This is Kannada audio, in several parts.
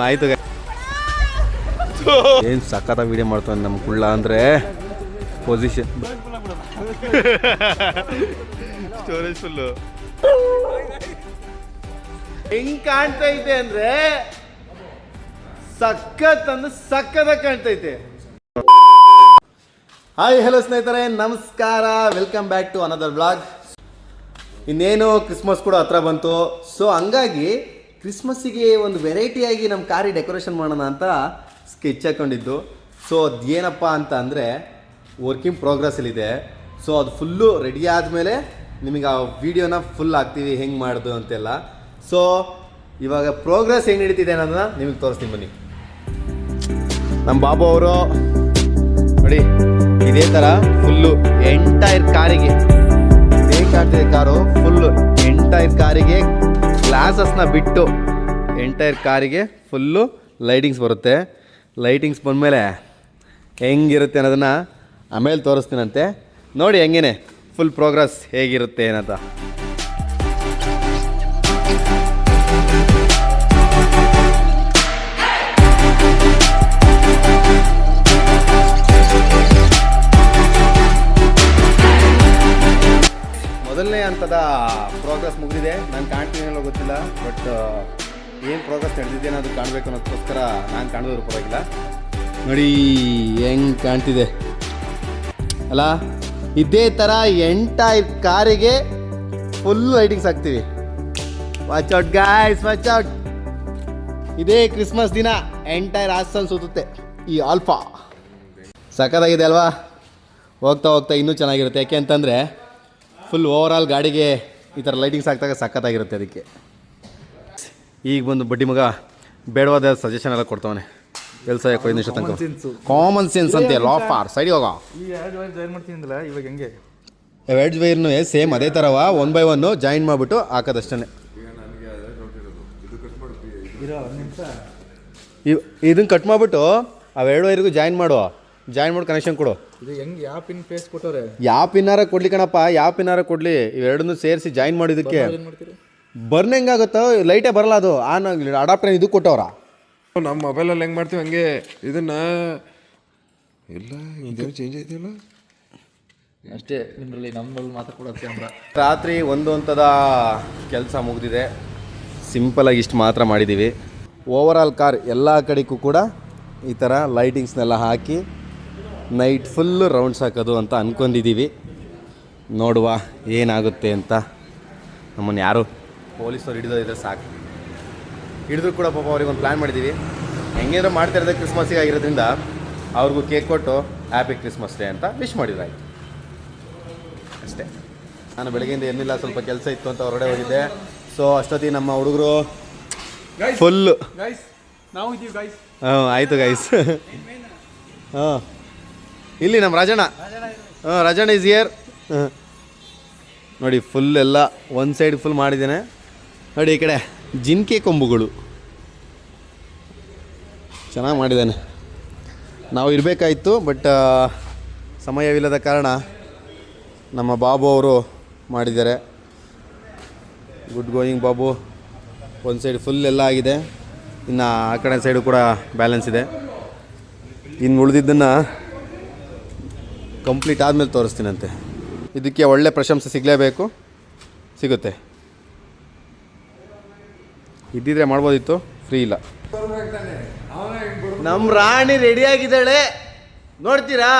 ಆಯ್ತು. ಏನು ಸಖತ್ತಾಗಿ ವಿಡಿಯೋ ಮಾಡ್ತಾನೆ ನಮ್ಮ ಕುಳ್ಳ ಅಂದರೆ ಪೊಸಿಷನ್ ಸ್ಟೋರೇಜ್ ಫುಲ್ಲು ಹೆಂಗ್ ಕಾಣ್ತೈತೆ ಅಂದ್ರೆ ಸಕ್ಕತ್ತಾಗಿ ಕಾಣ್ತೈತೆ. ಹಾಯ್ ಹಲೋ ಸ್ನೇಹಿತರೆ, ನಮಸ್ಕಾರ, welcome back to another blog. ಇನ್ನೇನು ಕ್ರಿಸ್ಮಸ್ ಕೂಡ ಹತ್ರ ಬಂತು. ಸೊ ಹಂಗಾಗಿ ಕ್ರಿಸ್ಮಸ್ಸಿಗೆ ಒಂದು ವೆರೈಟಿಯಾಗಿ ನಮ್ಮ ಕಾರಿ ಡೆಕೋರೇಷನ್ ಮಾಡೋಣ ಅಂತ ಸ್ಕೆಚ್ ಹಾಕೊಂಡಿದ್ದು. ಸೊ ಅದೇನಪ್ಪ ಅಂತ ಅಂದರೆ ವರ್ಕಿಂಗ್ ಪ್ರೋಗ್ರೆಸ್ಸಲ್ಲಿದೆ. ಸೊ ಅದು ಫುಲ್ಲು ರೆಡಿ ಆದಮೇಲೆ ನಿಮಗೆ ಆ ವಿಡಿಯೋನ ಫುಲ್ ಹಾಕ್ತೀವಿ ಹೆಂಗೆ ಮಾಡೋದು ಅಂತೆಲ್ಲ. ಸೊ ಇವಾಗ ಪ್ರೋಗ್ರೆಸ್ ಹೆಂಗೆ ನಡೀತಿದೆ ಅನ್ನೋದನ್ನ ನಿಮಗೆ ತೋರಿಸ್ತೀನಿ ಬನ್ನಿ. ನಮ್ಮ ಬಾಬು ಅವರು ನೋಡಿ ಇದೇ ಥರ ಫುಲ್ಲು ಎಂಟೈರ್ ಕಾರಿಗೆ ಇದೇ ಕಾಣ್ತಿದೆ. ಕಾರು ಫುಲ್ಲು ಎಂಟೈರ್ ಕಾರಿಗೆ ಗ್ಲಾಸಸ್ನ ಬಿಟ್ಟು ಎಂಟೈರ್ ಕಾರಿಗೆ ಫುಲ್ಲು ಲೈಟಿಂಗ್ಸ್ ಬರುತ್ತೆ. ಲೈಟಿಂಗ್ಸ್ ಬಂದಮೇಲೆ ಹೆಂಗಿರುತ್ತೆ ಅನ್ನೋದನ್ನು ಆಮೇಲೆ ತೋರಿಸ್ತೀನಂತೆ. ನೋಡಿ ಹೆಂಗೇನೆ ಫುಲ್ ಪ್ರೋಗ್ರೆಸ್ ಹೇಗಿರುತ್ತೆ ಏನಂತ. ಮೊದಲನೇ ಹಂತದ ಪ್ರೋಗ್ರೆಸ್ ಮುಗಿದಿದೆ. ನಾನು ಕಾಣ್ತೀನೋ ಗೊತ್ತಿಲ್ಲ, ಬಟ್ ಏನು ಪ್ರೋಗ್ರೆಸ್ ನಡೆದಿದೆ ಅನ್ನೋದು ಕಾಣಬೇಕು ಅನ್ನೋದಕ್ಕೋಸ್ಕರ ನಾನು ಕಾಣೋದ್ರ ಪರವಾಗಿಲ್ಲ. ನೋಡಿ ಹೆಂಗೆ ಕಾಣ್ತಿದೆ ಅಲ್ಲ. ಇದೇ ಥರ ಎಂಟೈರ್ ಕಾರಿಗೆ ಫುಲ್ ಲೈಟಿಂಗ್ಸ್ ಹಾಕ್ತೀವಿ. Watch out guys, watch out. ಇದೇ ಕ್ರಿಸ್ಮಸ್ ದಿನ ಎಂಟೈರ್ ಹಾಸನ್ ಸುತ್ತುತ್ತೆ ಈ ಆಲ್ಫಾ. ಸಖತ್ತಾಗಿದೆ ಅಲ್ವಾ? ಹೋಗ್ತಾ ಹೋಗ್ತಾ ಇನ್ನೂ ಚೆನ್ನಾಗಿರುತ್ತೆ. ಯಾಕೆ ಅಂತಂದರೆ ಫುಲ್ ಓವರ್ ಆಲ್ ಗಾಡಿಗೆ ಈ ಥರ ಲೈಟಿಂಗ್ಸ್ ಹಾಕಿದಾಗ ಸಖತ್ತಾಗಿರುತ್ತೆ. ಅದಕ್ಕೆ ಈಗ ಬಂದು ಬಡ್ಡಿ ಮಗ ಬೇಡವಾದ ಸಜೆಷನ್ ಎಲ್ಲ ಕೊಡ್ತಾವನೆ. ಕೆಲಸ ಯಾಕೋ 5 ನಿಮಿಷ ತನಕ ಕಾಮನ್ ಸೆನ್ಸ್ ಅಂತೆ. ಲಾ ಫಾರ್ ಸೈಡ್ ಹೋಗ. ಇವಾಗ ಹೆಂಗೆ ವೆಡ್ಜ್ ವೈರ್ನು ಸೇಮ್ ಅದೇ ಥರವ 1 by 1 ಜಾಯಿನ್ ಮಾಡಿಬಿಟ್ಟು ಹಾಕೋದಷ್ಟೇ. ಇದನ್ನು ಕಟ್ ಮಾಡಿಬಿಟ್ಟು ಅವೆರಡು ವೈರ್ಗೂ ಜಾಯಿನ್ ಮಾಡಿ ಕನೆಕ್ಷನ್ ಕೊಡು. ಇದು ಹೆಂಗೆ ಯಾವ ಪಿನ್ ಫೇಸ್ ಕೊಟ್ಟವ್ರೆ? ಯಾವ ಪಿನ್ನಾರ ಕೊಡ್ಲಿ ಕಣಪ್ಪ, ಯಾವ ಪಿನ್ನಾರ ಕೊಡಲಿ, ಇವೆರಡನ್ನೂ ಸೇರಿಸಿ ಜಾಯಿನ್ ಮಾಡಿದ್ದಕ್ಕೆ ಬರ್ನ್ ಹೆಂಗಾಗುತ್ತೋ ಲೈಟೇ ಬರಲ್ಲ. ಅದು ಆನ್ ಆಗಲಿ. ಅಡಾಪ್ಟರ್ ಇದು ಕೊಟ್ಟವ್ರ. ನಮ್ಮ ಮೊಬೈಲಲ್ಲಿ ಹೆಂಗೆ ಮಾಡ್ತೀವಿ ಹಂಗೆ ಇದನ್ನ ಇಲ್ಲ ಇದೇನು ಚೇಂಜ್ ಆಯ್ತಿಲ್ಲ ಅಷ್ಟೇ. ನಿಮ್ಮಲ್ಲಿ ನಮ್ಮಲ್ಲಿ ಮಾತ್ರ ಕೂಡ ಕ್ಯಾಮ್ರಾ. ರಾತ್ರಿ 1 ಹಂತದ ಕೆಲಸ ಮುಗಿದಿದೆ. ಸಿಂಪಲಾಗಿ ಇಷ್ಟು ಮಾತ್ರ ಮಾಡಿದ್ದೀವಿ. ಓವರ್ ಆಲ್ ಕಾರ್ ಎಲ್ಲ ಕಡೆಗೂ ಕೂಡ ಈ ಥರ ಲೈಟಿಂಗ್ಸ್ನೆಲ್ಲ ಹಾಕಿ ನೈಟ್ ಫುಲ್ಲು ರೌಂಡ್ಸ್ ಹಾಕೋದು ಅಂತ ಅಂದ್ಕೊಂಡಿದ್ದೀವಿ. ನೋಡುವ ಏನಾಗುತ್ತೆ ಅಂತ. ನಮ್ಮನ್ನು ಯಾರು ಪೊಲೀಸವ್ರು ಹಿಡಿದೋದಿದ್ರೆ ಸಾಕು. ಹಿಡಿದ್ರು ಕೂಡ ಪಾಪ ಅವ್ರಿಗೆ ಒಂದು ಪ್ಲ್ಯಾನ್ ಮಾಡಿದ್ದೀವಿ. ಹೆಂಗೇನೋ ಮಾಡ್ತಾ ಇರೋದೇ ಕ್ರಿಸ್ಮಸ್ಸಿಗೆ ಆಗಿರೋದ್ರಿಂದ ಅವ್ರಿಗೂ ಕೇಕ್ ಕೊಟ್ಟು ಹ್ಯಾಪಿ ಕ್ರಿಸ್ಮಸ್ ಡೇ ಅಂತ ವಿಶ್ ಮಾಡಿದ್ರಾಯ್ತು ಅಷ್ಟೇ. ನಾನು ಬೆಳಗ್ಗೆಯಿಂದ ಏನಿಲ್ಲ, ಸ್ವಲ್ಪ ಕೆಲಸ ಇತ್ತು ಅಂತ ಹೊರಗಡೆ ಹೋಗಿದ್ದೆ. ಸೊ ಅಷ್ಟೊತ್ತಿಗೆ ನಮ್ಮ ಹುಡುಗರು ಫುಲ್ಲು ನಾವು ಇದ್ದೀವಿ ಗೈಸ್. ಆಯಿತು ಗೈಸ್. ಹಾಂ ಇಲ್ಲಿ ನಮ್ಮ ರಾಜಣ್ಣ. Rajanna is here. ನೋಡಿ ಫುಲ್ ಎಲ್ಲ ಒಂದು ಸೈಡ್ ಫುಲ್ ಮಾಡಿದ್ದೇನೆ. ನೋಡಿ ಈ ಕಡೆ ಜಿಂಕೆ ಕೊಂಬುಗಳು ಚೆನ್ನಾಗಿ ಮಾಡಿದ್ದಾನೆ. ನಾವು ಇರಬೇಕಾಯಿತು, ಬಟ್ ಸಮಯವಿಲ್ಲದ ಕಾರಣ ನಮ್ಮ ಬಾಬು ಅವರು ಮಾಡಿದ್ದಾರೆ. Good going Babu. ಒಂದು ಸೈಡ್ ಫುಲ್ ಎಲ್ಲ ಆಗಿದೆ, ಇನ್ನು ಆ ಕಡೆ ಸೈಡು ಕೂಡ ಬ್ಯಾಲೆನ್ಸ್ ಇದೆ. ಇನ್ನು ಉಳಿದಿದ್ದನ್ನು ಕಂಪ್ಲೀಟ್ ಆದಮೇಲೆ ತೋರಿಸ್ತೀನಂತೆ. ಇದಕ್ಕೆ ಒಳ್ಳೆ ಪ್ರಶಂಸೆ ಸಿಗಲೇಬೇಕು, ಸಿಗುತ್ತೆ. ಇದ್ದಿದ್ರೆ ಮಾಡ್ಬೋದಿತ್ತು, ಫ್ರೀ ಇಲ್ಲ. ನಮ್ಮ ರಾಣಿ ರೆಡಿಯಾಗಿದ್ದಾಳೆ, ನೋಡ್ತೀರಾ?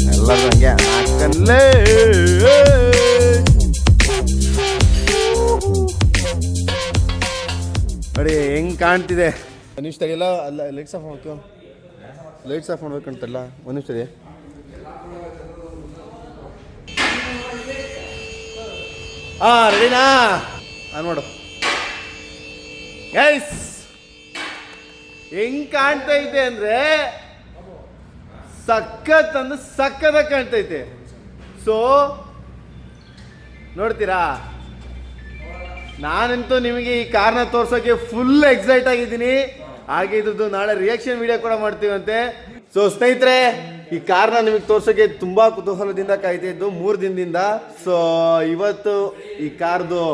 ಎಲ್ಲರೂ ಹಂಗೆ ಹಾಕಲ್ಲೇ. ನೋಡಿ ಹೆಂಗೆ ಕಾಣ್ತಿದೆ. ಒಂದು ನಿಮಿಷ ತಡೆಯಲ್ಲ. ಅಲ್ಲ ಲೈಟ್ಸ್ ಆಫ್ ಮಾಡ್ತೀವಿ, ಲೈಟ್ಸ್ ಆಫ್ ಮಾಡ್ಬೇಕಂತಲ್ಲ. ಒಂದು ನಿಮಿಷ ತಡಿ. ರೆಡಿನಾ? ಆನ್ ಮಾಡು ಗೈಸ್. ಹೆಂಗ್ ಕಾಣ್ತೈತೆ ಅಂದರೆ ಸಕ್ಕತ್ತಾಗಿ ಕಾಣ್ತೈತೆ. ಸೊ ನೋಡ್ತೀರಾ? ನಾನಂತೂ ನಿಮಗೆ ಈ ಕಾರ್ನ ತೋರ್ಸೋಕೆ ಫುಲ್ ಎಕ್ಸೈಟ್ ಆಗಿದ್ದೀನಿ. ಹಾಗೆ ಇದ್ರದ್ದು ನಾಳೆ ರಿಯಾಕ್ಷನ್ ವಿಡಿಯೋ ಕೂಡ ಮಾಡ್ತೀವಂತೆ. ಸೊ ಸ್ನೇಹಿತರೆ, ಈ ಕಾರ್ನ ನಿಮಗೆ ತೋರ್ಸೋಕೆ ತುಂಬಾ ಕುತೂಹಲದಿಂದ ಕಾಯ್ತಿದ್ದು 3 ದಿನದಿಂದ. ಸೊ ಇವತ್ತು ಈ ಕಾರ್ದು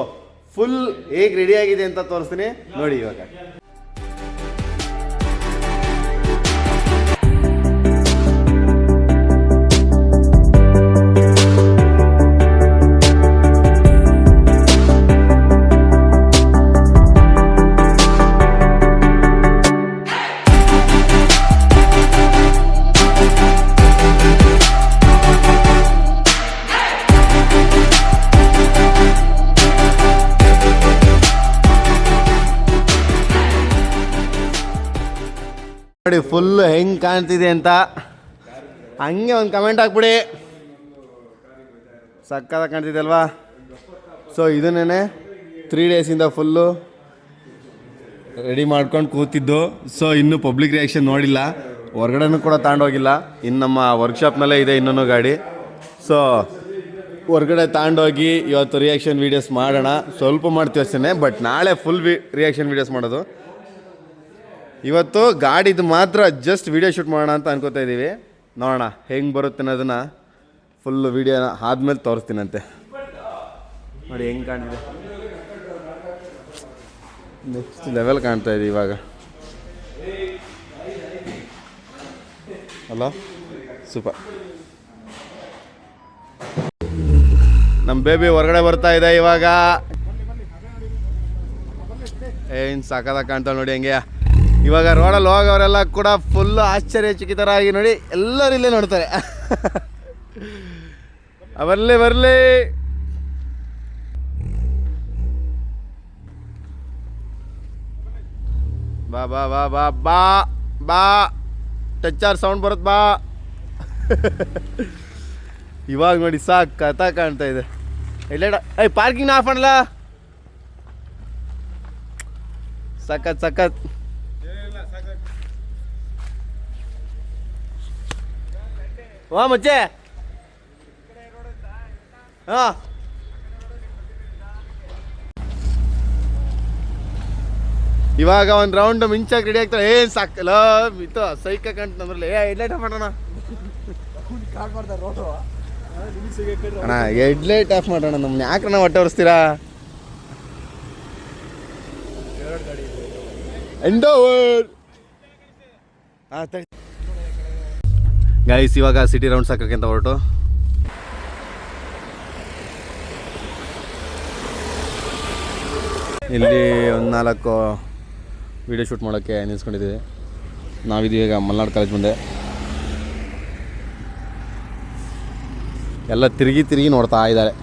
ಫುಲ್ ಹೇಗೆ ರೆಡಿ ಆಗಿದೆ ಅಂತ ತೋರಿಸ್ತೀನಿ ನೋಡಿ. ಇವಾಗ ನೋಡಿ ಫುಲ್ ಹೆಂಗೆ ಕಾಣ್ತಿದೆ ಅಂತ ಹಂಗೆ ಒಂದು ಕಮೆಂಟ್ ಹಾಕ್ಬಿಡಿ. ಸಕ್ಕತ್ತಾಗಿ ಕಾಣ್ತಿದೆ ಅಲ್ವಾ? ಸೊ ಇದನ್ನೇ 3 ಡೇಸಿಂದ ಫುಲ್ಲು ರೆಡಿ ಮಾಡ್ಕೊಂಡು ಕೂತಿದ್ದು. ಸೊ ಇನ್ನೂ ಪಬ್ಲಿಕ್ ರಿಯಾಕ್ಷನ್ ನೋಡಿಲ್ಲ, ಹೊರ್ಗಡೆನೂ ಕೂಡ ತಗೊಂಡೋಗಿಲ್ಲ. ಇನ್ನು ನಮ್ಮ ವರ್ಕ್ಶಾಪ್ನಲ್ಲೇ ಇದೆ ಇನ್ನೂ ಗಾಡಿ. ಸೊ ಹೊರ್ಗಡೆ ತಗೊಂಡೋಗಿ ಇವತ್ತು ರಿಯಾಕ್ಷನ್ ವೀಡಿಯೋಸ್ ಮಾಡೋಣ. ಸ್ವಲ್ಪ ಮಾಡ್ತೀವಿ ಅಷ್ಟೇ, ಬಟ್ ನಾಳೆ ಫುಲ್ ರಿಯಾಕ್ಷನ್ ವೀಡಿಯೋಸ್ ಮಾಡೋದು. ಇವತ್ತು ಗಾಡಿದು ಮಾತ್ರ ಜಸ್ಟ್ ವೀಡಿಯೋ ಶೂಟ್ ಮಾಡೋಣ ಅಂತ ಅನ್ಕೋತಾ ಇದ್ದೀವಿ. ನೋಡೋಣ ಹೆಂಗೆ ಬರುತ್ತೆ ಅನ್ನೋದನ್ನು ಫುಲ್ ವೀಡಿಯೋನ ಆದಮೇಲೆ ತೋರಿಸ್ತೀನಂತೆ. ನೋಡಿ ಹೆಂಗೆ ಕಾಣ್ತಿದೆ, ನೆಕ್ಸ್ಟ್ ಲೆವೆಲ್ ಕಾಣ್ತಾ ಇದೆ ಇವಾಗ ಅಲ್ಲ? ಸೂಪರ್. ನಮ್ಮ ಬೇಬಿ ಹೊರಗಡೆ ಬರ್ತಾ ಇದೆ ಇವಾಗ. ಏನು ಸಕ್ಕತ್ತಾಗಿ ಕಾಣ್ತಾಳೆ ನೋಡಿ ಹೆಂಗೆ. ಇವಾಗ ರೋಡಲ್ಲಿ ಹೋಗೋರೆಲ್ಲ ಕೂಡ ಫುಲ್ಲು ಆಶ್ಚರ್ಯಚಕಿತರಾಗಿ ನೋಡಿ ಎಲ್ಲರೂ ಇಲ್ಲೇ ನೋಡ್ತಾರೆ. ಬರಲಿ ಬರಲಿ. ಬಾ ಬಾ ಬಾ ಬಾ ಬಾ ಬಾ ಟಚ್ಚರ್ ಸೌಂಡ್ ಬರುತ್ತೆ ಬಾ. ಇವಾಗ ನೋಡಿ ಸಾಕು ಕಥಾ ಕಾಣ್ತಾ ಇದೆ. ಇಲ್ಲ ಪಾರ್ಕಿಂಗ್ ಆಫ್ ಮಾಡಲ್ಲ. ಸಖತ್ ಸಖತ್. ವಾ ಮಚ್ಚೆ. ಹಾಂ ಇವಾಗ ಒಂದು ರೌಂಡ್ ಮಿಂಚಾಗಿ ರೆಡಿ ಆಗ್ತಾಳೆ. ಏನು ಸಾಕಲ್ಲ ಇತ್ತು ಸೈಕ ಕಾಣ್ತು ನಮ್ಮಲ್ಲಿ. ಹೆಡ್ಲೈಟ್ ಆಫ್ ಮಾಡೋಣ ಅಣ್ಣ, ಹೆಡ್ಲೈಟ್ ಆಫ್ ಮಾಡೋಣ. ನಮ್ಮನ್ನ ಯಾಕಣ್ಣ ಹೊಟ್ಟೆ ಹೊರಿಸ್ತೀರಾ? ಎಂಡೋವರ್. ಹಾಂ ಗೈಸ್, ಇವಾಗ ಸಿಟಿ ರೌಂಡ್ ಸಾಕಕ್ಕೆ ಅಂತ ಹೊರಟು. ಇಲ್ಲಿ ಒಂದು 4 ವೀಡಿಯೋ ಶೂಟ್ ಮಾಡೋಕ್ಕೆ ನಿಲ್ಸ್ಕೊಂಡಿದ್ದೀವಿ. ನಾವಿದ್ದೀವಿ ಈಗ ಮಲ್ನಾಡು ಕಾಲೇಜ್ ಮುಂದೆ. ಎಲ್ಲ ತಿರುಗಿ ತಿರುಗಿ ನೋಡ್ತಾ ಇದ್ದಾರೆ.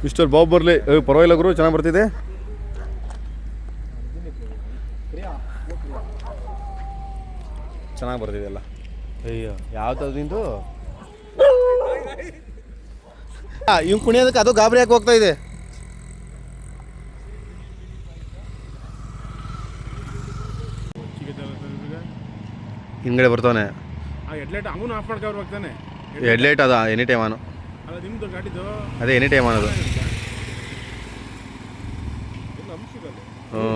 ಮಿಸ್ಟರ್ ಬಾಬ್ ಬರಲಿ. ಪರವಾಗಿಲ್ಲ ಗುರು, ಚೆನ್ನಾಗಿ ಬರ್ತಿದೆ. ಚೆನ್ನಾಗಿ ಬರ್ತಿದೆ ಎಲ್ಲ. ಅಯ್ಯೋ ಯಾವ್ದು ನಿಂದು ಇವ್ ಕುಣಿಯೋದಕ್ಕೆ ಅದು ಗಾಬರಿ ಯಾಕೆ ಹೋಗ್ತಾ ಇದೆ? ಹಿಂಗಡೆ ಬರ್ತಾನೆ. ಹೆಡ್ಲೈಟ್ ಅದ ಎನಿ ಟೈಮ್ ಆನು. ಅದೇ ಎನಿ ಟೈಮ್ ಅನ್ನೋದು. ಹ್ಞೂ.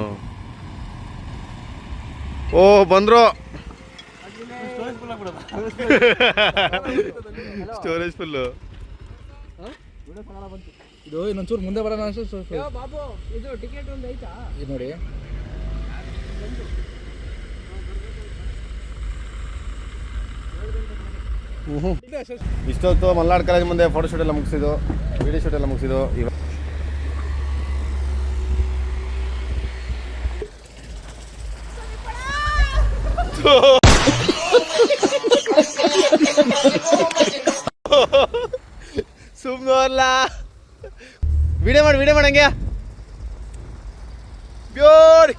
ಓ ಬಂದ್ರು. Storage full. ಇದು ಇನ್ನೊಂಚೂರು ಮುಂದೆ ಬರೋಣ ನೋಡಿ. ಇಷ್ಟೊತ್ತು ಮಲ್ನಾಡು ಕಾಲೇಜ್ ಮುಂದೆ ಫೋಟೋ ಶೂಟ್ ಎಲ್ಲ ಮುಗಿಸಿದ್ದು, ವಿಡಿಯೋ ಶೂಟ್ ಎಲ್ಲ ಮುಗಿಸಿದ್ದು. ಇವಾಗ ಸುಮ್ಮನೆ ಅಲ್ಲ, ವಿಡಿಯೋ ಮಾಡಂಗೆ. ಬ್ಯೂಟಿ.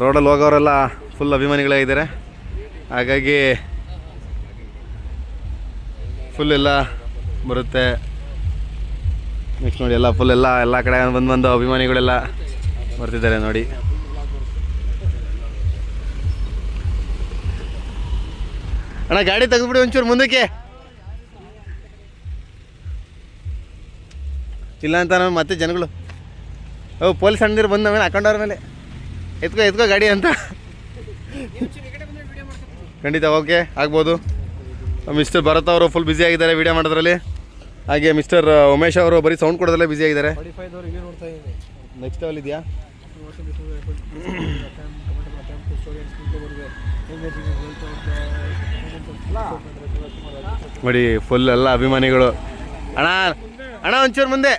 ರೋಡಲ್ಲಿ ಹೋಗೋರೆಲ್ಲ ಫುಲ್ ಅಭಿಮಾನಿಗಳೇ ಇದ್ದಾರೆ. ಹಾಗಾಗಿ ಫುಲ್ ಎಲ್ಲ ಬರುತ್ತೆ. ನೆಕ್ಸ್ಟ್ ನೋಡಿ ಎಲ್ಲ ಫುಲ್ ಎಲ್ಲ ಕಡೆ ಬಂದು ಅಭಿಮಾನಿಗಳೆಲ್ಲ ಬರ್ತಿದ್ದಾರೆ ನೋಡಿ. ಅಣ್ಣ ಗಾಡಿ ತೆಗೆದ್ಬಿಡಿ ಒಂಚೂರು ಮುಂದಕ್ಕೆ. ಇಲ್ಲ ಅಂತ ನಾವು ಮತ್ತೆ ಜನಗಳು ಪೊಲೀಸ್ ಅಣ್ಣದಿರು ಬಂದ ಮೇಲೆ ಹಾಕೊಂಡವ್ರ ಮೇಲೆ ಎತ್ಕೋ ಗಾಡಿ ಅಂತ. ಖಂಡಿತ ಓಕೆ ಆಗ್ಬೋದು. ಮಿಸ್ಟರ್ ಭರತ್ ಅವರು ಫುಲ್ ಬ್ಯುಸಿ ಆಗಿದ್ದಾರೆ ವೀಡಿಯೋ ಮಾಡೋದ್ರಲ್ಲಿ. ಹಾಗೆ ಮಿಸ್ಟರ್ ಉಮೇಶ್ ಅವರು ಬರೀ ಸೌಂಡ್ ಕೊಡೋದ್ರಲ್ಲೇ ಬ್ಯುಸಿ ಆಗಿದ್ದಾರೆ. ನೆಕ್ಸ್ಟ್ ಲೆವೆಲ್ ಇದೆಯಾ? ನೋಡಿ ಫುಲ್ ಎಲ್ಲ ಅಭಿಮಾನಿಗಳು. ಅಣ್ಣ ಒಂಚೂರು ಮುಂದೆ.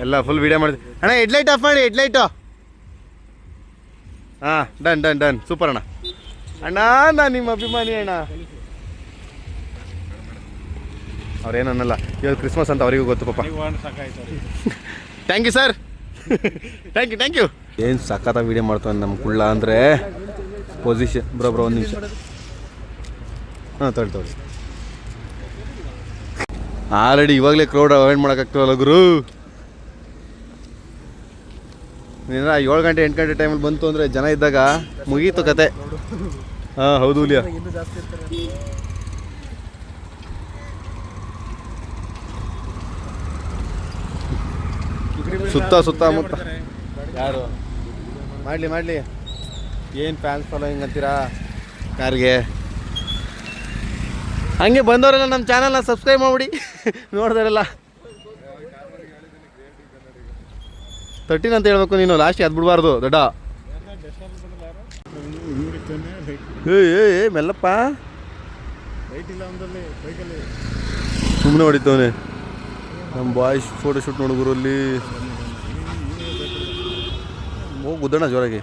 ಎಲ್ಲ ಫುಲ್ ವಿಡಿಯೋ ಮಾಡ್ತೀವಿ ಅಣ್ಣ. ಹೆಡ್ಲೈಟ್ ಆಫ್ ಮಾಡಿ, ಹೆಡ್ಲೈಟು. ಹಾಂ ಡನ್ ಸೂಪರ್ ಅಣ್ಣ. ನಾನು ನಿಮ್ಮ ಅಭಿಮಾನಿ ಅಣ್ಣ. ಅವ್ರೇನನ್ನಲ್ಲ, ಇವತ್ತು ಕ್ರಿಸ್ಮಸ್ ಅಂತ ಅವರಿಗೂ ಗೊತ್ತು ಪಾಪ. Thank you sir. Thank you. ಏನು ಸಖತ್ತಾಗಿ ವೀಡಿಯೋ ಮಾಡ್ತಾನೆ ನಮ್ಮ ಕುಳ್ಳ ಅಂದರೆ. ಪೊಸಿಷನ್ ಬ್ರೋ ಒಂದು ನಿಮಿಷ. ಹಾಂ ತೊಳಿ ಆಲ್ರೆಡಿ ಇವಾಗಲೇ ಕ್ರೌಡ್ ಅವಾಯ್ಡ್ ಮಾಡೋಕ್ಕಾಗ್ತವಲ್ಲ ಗುರು. ನೀನು 7 ಗಂಟೆ 8 ಗಂಟೆ ಟೈಮಲ್ಲಿ ಬಂತು ಅಂದರೆ ಜನ ಇದ್ದಾಗ ಮುಗೀತು ಕತೆ. ಹಾಂ ಹೌದು ಹುಲಿಯ. ಸುತ್ತಮುತ್ತ ಯಾರು ಮಾಡಲಿ ಏನು ಫ್ಯಾನ್ಸ್ ಫಾಲೋಯಿಂಗ್ ಅಂತೀರಾ ಕಾರ್ಗೆ? ಹಂಗೆ ಬಂದವರೆಲ್ಲ ನಮ್ಮ ಚಾನಲ್ನ ಸಬ್ಸ್ಕ್ರೈಬ್ ಮಾಡಿಬಿಡಿ. ನೋಡಿದಾರೆಲ್ಲ 13 ಅಂತ ಹೇಳ್ಬೇಕು ನೀನು, ಲಾಸ್ಟ್ ಅದು ಬಿಡಬಾರ್ದು ದೊಡ್ಡ. ಏ ಮೆಲ್ಲಪ್ಪ, ಸುಮ್ಮನೆ ಹೊಡಿತವನೆ. ನಮ್ಮ ಬಾಯ್ಸ್ ಫೋಟೋ ಶೂಟ್ ನೋಡುಗರಲ್ಲಿ ಹೋಗಿ ಗುದ್ದಣ್ಣ ಜೋರಾಗಿ.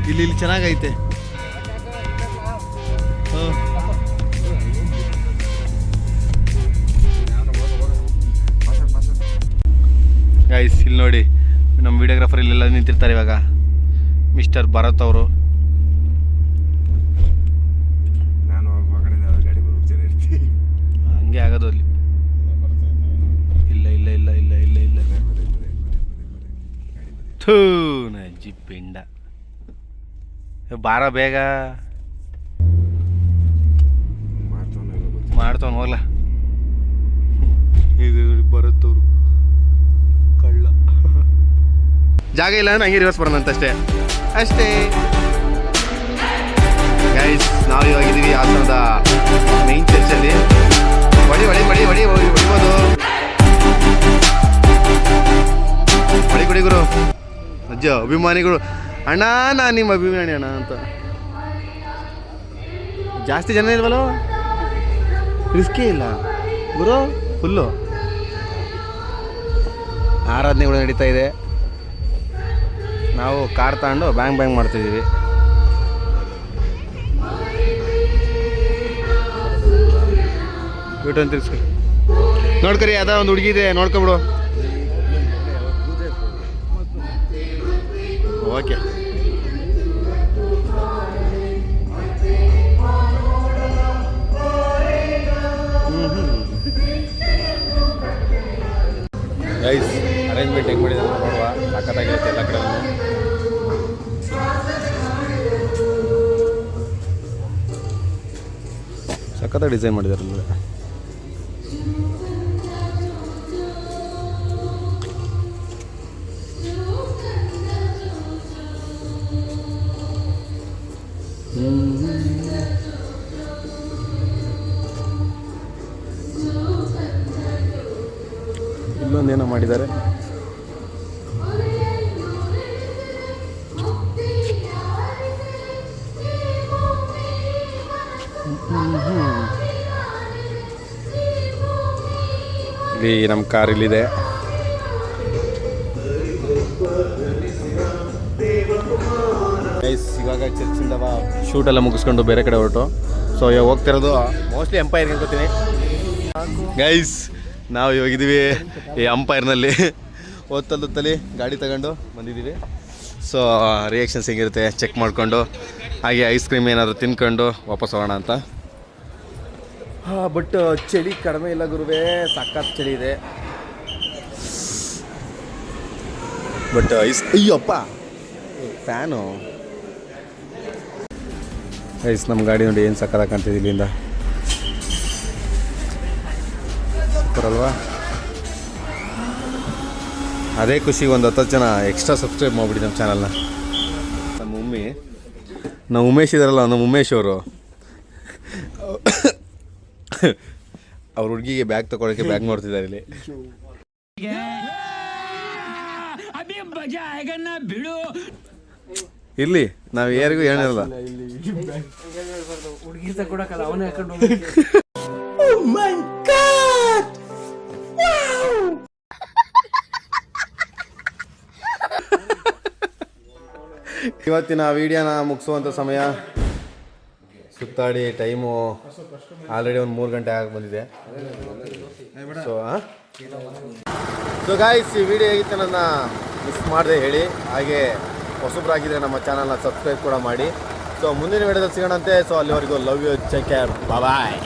ಇಲ್ಲಿ ಚೆನ್ನಾಗೈತೆ. ಗೈಸ್ ಇಲ್ಲಿ ನೋಡಿ, ನಮ್ಮ ವಿಡಿಯೋಗ್ರಾಫರ್ ಇಲ್ಲೆಲ್ಲ ನಿಂತಿರ್ತಾರೆ ಇವಾಗ. ಮಿಸ್ಟರ್ ಭರತ್ ಅವರು. ಹಂಗೆ ಆಗೋದು ಅಲ್ಲಿ. ಇಲ್ಲ ಥೂ ನಜ್ಜಿ ಪಿಂಡ. ಬಾರ ಬೇಗ ಮಾಡ್ತವನು ಹೋಗ್ಲ. ಇದು ಬರುತ್ತವ್ರು ಕಳ್ಳ. ಜಾಗ ಇಲ್ಲ ಅಂದ್ರೆ ಹಂಗೆ ರಿವರ್ಸ್ ಬರೋಣ ಅಂತಷ್ಟೇ ಅಷ್ಟೇ. ಗೈಸ್ ನಾವು ಇವಾಗಿದ್ದೀವಿ ಹಾಸನದ ಮೈನ್ ಚರ್ಚಲ್ಲಿ. ಹೊಡಿಬೋದು. ಹೊಡಿ ಗುರು ಅಜ್ಜ ಅಭಿಮಾನಿಗಳು. ಅಣ್ಣ ನಾನು ನಿಮ್ಮ ಅಭಿಮಾನಿ ಅಣ್ಣ ಅಂತ. ಜಾಸ್ತಿ ಜನ ಇಲ್ವಲ್ಲ, ರಿಸ್ಕೇ ಇಲ್ಲ ಗುರು. ಫುಲ್ಲು ಆರಾಧನೆಗಳು ನಡೀತಾ ಇದೆ. ನಾವು ಕಾರ್ ತಗೊಂಡು ಬ್ಯಾಂಗ್ ಮಾಡ್ತಾಯಿದ್ದೀವಿ. ಯೂಟರ್ನ್ ತಿರ್ಸ್ಕೊ ನೋಡ್ಕರಿ, ಅದ ಒಂದು ಹುಡುಗಿ ಇದೆ ನೋಡ್ಕೊಬಿಡು. ಓಕೆ ಗೈಸ್ ಅರೇಂಜ್ಮೆಂಟ್ ಹೆಂಗೆ ಮಾಡಿದ್ದಾರೆ ನೋಡುವ. ಸಖತ್ತಾಗಿರುತ್ತೆ ಎಲ್ಲ ಕಡೆ. ಸಖತ್ತಾಗಿ ಡಿಸೈನ್ ಮಾಡಿದ್ದಾರೆ ಅಂದರೆ. ಇಲ್ಲೊಂದೇನೋ ಮಾಡಿದ್ದಾರೆ. ಇಲ್ಲಿ ನಮ್ಮ ಕಾರ್ ಇಲ್ಲಿದೆ. ಗೈಸ್ ಇವಾಗ ಚರ್ಚಿಂದ ಶೂಟ್ ಎಲ್ಲ ಮುಗಿಸ್ಕೊಂಡು ಬೇರೆ ಕಡೆ ಹೊರಟು. ಸೊ ಇವಾಗ ಹೋಗ್ತಿರೋದು ಮೋಸ್ಟ್ಲಿ ಎಂಪೈರ್ಗೆ ಅನ್ಕೋತೀನಿ. ಗೈಸ್ ನಾವು ಇವಾಗಿದ್ದೀವಿ ಈ ಅಂಪೈರ್ನಲ್ಲಿ. ಓದ್ತಲ್ಲಿ ಗಾಡಿ ತಗೊಂಡು ಬಂದಿದ್ದೀವಿ. ಸೊ ರಿಯಾಕ್ಷನ್ಸ್ ಹೆಂಗಿರುತ್ತೆ ಚೆಕ್ ಮಾಡಿಕೊಂಡು, ಹಾಗೆ ಐಸ್ ಕ್ರೀಮ್ ಏನಾದರೂ ತಿನ್ಕೊಂಡು ವಾಪಸ್ ಹೋಗೋಣ ಅಂತ. ಬಟ್ ಚಳಿ ಕಡಿಮೆ ಇಲ್ಲ ಗುರುವೇ, ಸಖತ್ ಚಳಿ ಇದೆ. But Ayyappa fan ice. ನಮ್ಮ ಗಾಡಿ ನೋಡಿ ಏನು ಸಕ್ಕತ್ತಾಗಿ ಕಾಣ್ತಿದೆ ಇಲ್ಲಿಂದ, ಸೂಪರ್ ಅಲ್ವಾ? ಅದೇ ಖುಷಿಗೆ ಒಂದು 10 ಜನ ಎಕ್ಸ್ಟ್ರಾ ಸಬ್ಸ್ಕ್ರೈಬ್ ಮಾಡಿಬಿಡಿ ನಮ್ಮ ಚಾನಲ್ನ. ನಮ್ಮ ಉಮೇಶ್ ಇದಾರಲ್ಲ, ನಮ್ಮ ಉಮೇಶ್ ಅವರು ಅವ್ರ ಹುಡುಗಿಗೆ ಬ್ಯಾಗ್ ತಗೊಳಕ್ಕೆ ಬ್ಯಾಗ್ ನೋಡ್ತಿದ್ದಾರೆ ಇಲ್ಲಿ. ಇರ್ಲಿ, ನಾವು ಯಾರಿಗೂ ಏನಿರಲ್ಲ. ಇವತ್ತಿನ ವಿಡಿಯೋನ ಮುಗಿಸುವಂಥ ಸಮಯ. ಸುತ್ತಾಡಿ ಟೈಮು ಆಲ್ರೆಡಿ ಒಂದು 3 ಗಂಟೆ ಆಗಿ ಬಂದಿದೆ. ಸೊ ಗಾಯ್ಸ್, ಈ ವಿಡಿಯೋ ಹೇಗಿತ್ತು ನನ್ನ ಮಿಸ್ ಮಾಡದೆ ಹೇಳಿ. ಹಾಗೆ ಹೊಸಬ್ರಾಗಿದ್ದರೆ ನಮ್ಮ ಚಾನಲ್ನ ಸಬ್ಸ್ಕ್ರೈಬ್ ಕೂಡ ಮಾಡಿ. ಸೊ ಮುಂದಿನ ವಿಡಿಯೋದಲ್ಲಿ ಸಿಗೋಣಂತೆ. ಸೊ ಅಲ್ಲಿವರೆಗೂ love you, take care, bye.